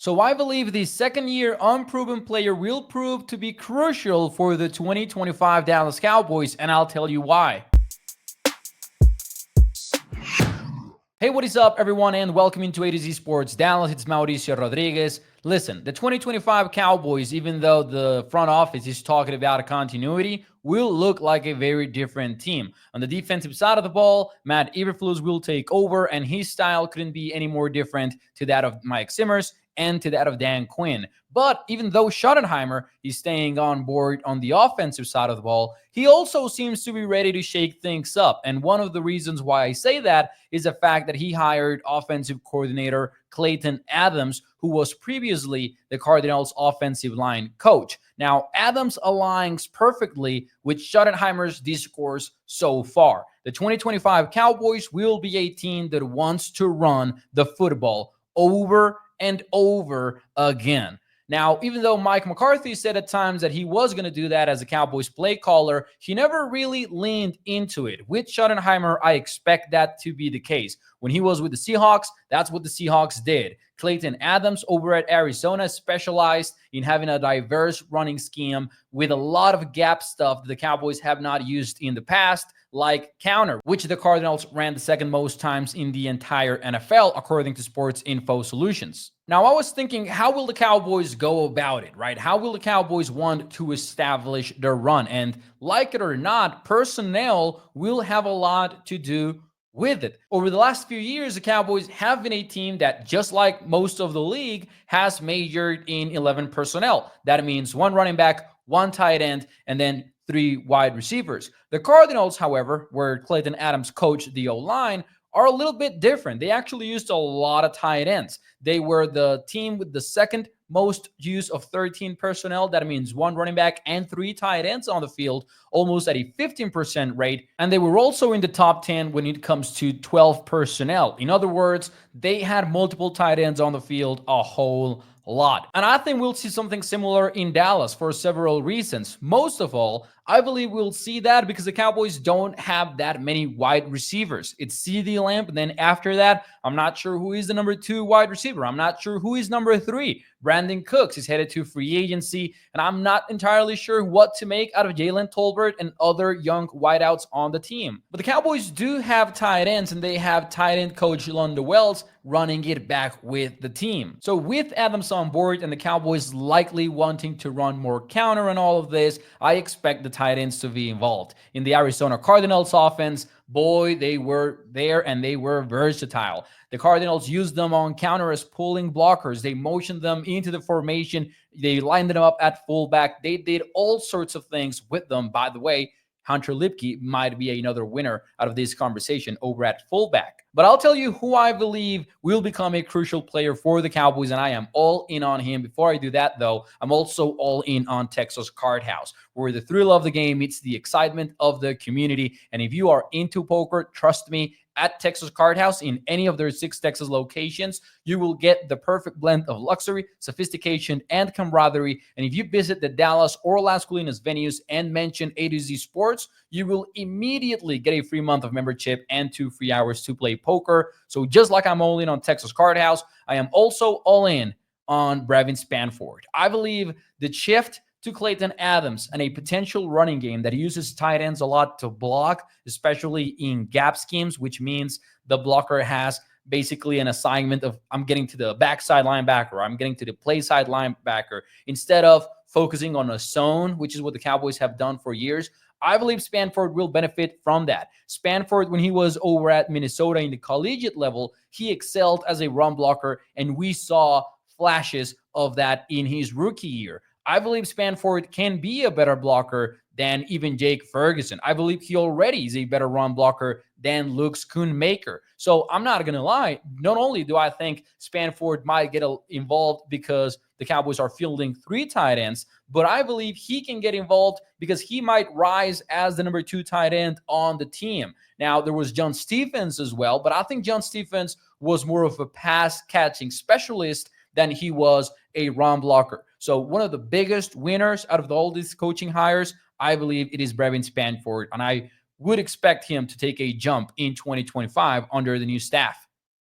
So I believe the second-year unproven player will prove to be crucial for the 2025 Dallas Cowboys, and I'll tell you why. Hey, what is up, everyone, and welcome into A to Z Sports Dallas. It's Mauricio Rodriguez. Listen, the 2025 Cowboys, even though the front office is talking about a continuity, will look like a very different team. On the defensive side of the ball, Matt Eberflus will take over, and his style couldn't be any more different to that of Mike Simmers and to that of Dan Quinn. But even though Schottenheimer is staying on board on the offensive side of the ball, he also seems to be ready to shake things up. And one of the reasons why I say that is the fact that he hired offensive coordinator Clayton Adams, who was previously the Cardinals' offensive line coach. Now, Adams aligns perfectly with Schottenheimer's discourse so far. The 2025 Cowboys will be a team that wants to run the football over and over again. Now, even though Mike McCarthy said at times that he was going to do that as a Cowboys play caller, he never really leaned into it. With Schottenheimer, I expect that to be the case. When he was with the Seahawks, that's what the Seahawks did. Clayton Adams over at Arizona specialized in having a diverse running scheme with a lot of gap stuff that the Cowboys have not used in the past, like counter, which the Cardinals ran the second most times in the entire NFL, according to Sports Info Solutions. Now, I was thinking, how will the Cowboys go about it, right? How will the Cowboys want to establish their run? And like it or not, personnel will have a lot to do with it. Over the last few years, the Cowboys have been a team that, just like most of the league, has majored in 11 personnel. That means one running back, one tight end, and then three wide receivers. The Cardinals, however, where Clayton Adams coached the O-line, are a little bit different. They actually used a lot of tight ends. They were the team with the second most use of 13 personnel. That means one running back and three tight ends on the field, almost at a 15% rate. And they were also in the top 10 when it comes to 12 personnel. In other words, they had multiple tight ends on the field a whole lot. And I think we'll see something similar in Dallas for several reasons. Most of all, I believe we'll see that because the Cowboys don't have that many wide receivers. It's CeeDee Lamb, and then after that, I'm not sure who is the number 2 wide receiver. I'm not sure who is number 3. Brandon Cooks is headed to free agency, and I'm not entirely sure what to make out of Jalen Tolbert and other young wideouts on the team. But the Cowboys do have tight ends, and they have tight end coach Londa Wells running it back with the team. So with Adams on board and the Cowboys likely wanting to run more counter and all of this, I expect the tight ends to be involved. In the Arizona Cardinals offense, boy, they were there and they were versatile. The Cardinals used them on counter as pulling blockers. They motioned them into the formation. They lined them up at fullback. They did all sorts of things with them. By the way, Hunter Lipke might be another winner out of this conversation over at fullback. But I'll tell you who I believe will become a crucial player for the Cowboys, and I am all in on him. Before I do that, though, I'm also all in on Texas Card House, where the thrill of the game meets the excitement of the community. And if you are into poker, trust me, at Texas Card House in any of their 6 Texas locations, you will get the perfect blend of luxury, sophistication, and camaraderie. And if you visit the Dallas or Las Colinas venues and mention A to Z Sports, you will immediately get a free month of membership and 2 free hours to play poker. So just like I'm all in on Texas Card House, I am also all in on Brevin Spanford. I believe the shift to Clayton Adams and a potential running game that uses tight ends a lot to block, especially in gap schemes, which means the blocker has basically an assignment of I'm getting to the backside linebacker, or I'm getting to the play side linebacker, instead of focusing on a zone, which is what the Cowboys have done for years. I believe Spanford will benefit from that. Spanford, when he was over at Minnesota in the collegiate level, he excelled as a run blocker, and we saw flashes of that in his rookie year. I believe Spanford can be a better blocker than even Jake Ferguson. I believe he already is a better run blocker than Luke Schoonmaker. So I'm not going to lie. Not only do I think Spanford might get involved because the Cowboys are fielding 3 tight ends, but I believe he can get involved because he might rise as the number 2 tight end on the team. Now, there was John Stephens as well, but I think John Stephens was more of a pass-catching specialist than he was a run blocker. So one of the biggest winners out of all these coaching hires, I believe it is Brevin Spanford, and I would expect him to take a jump in 2025 under the new staff.